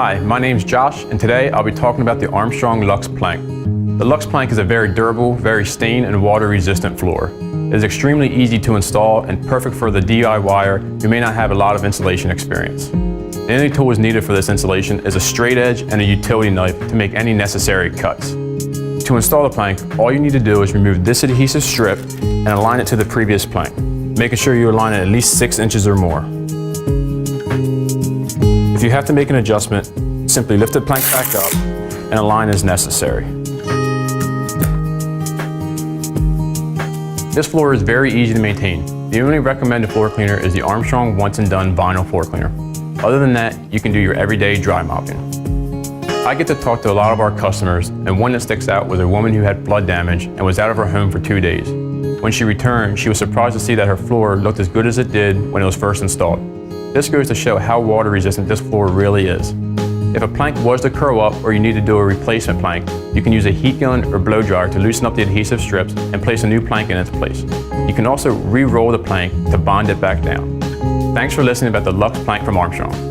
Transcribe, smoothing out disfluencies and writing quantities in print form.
Hi, my name's Josh, and today I'll be talking about the Armstrong Luxe plank. The Luxe plank is a very durable, very stain and water resistant floor. It is extremely easy to install and perfect for the DIYer who may not have a lot of installation experience. The only tools needed for this installation is a straight edge and a utility knife to make any necessary cuts. To install the plank, all you need to do is remove this adhesive strip and align it to the previous plank, making sure you align it at least 6 inches or more. If you have to make an adjustment, simply lift the plank back up and align as necessary. This floor is very easy to maintain. The only recommended floor cleaner is the Armstrong Once and Done Vinyl Floor Cleaner. Other than that, you can do your everyday dry mopping. I get to talk to a lot of our customers, and one that sticks out was a woman who had flood damage and was out of her home for 2 days. When she returned, she was surprised to see that her floor looked as good as it did when it was first installed. This goes to show how water resistant this floor really is. If a plank was to curl up or you need to do a replacement plank, you can use a heat gun or blow dryer to loosen up the adhesive strips and place a new plank in its place. You can also re-roll the plank to bond it back down. Thanks for listening about the Luxe plank from Armstrong.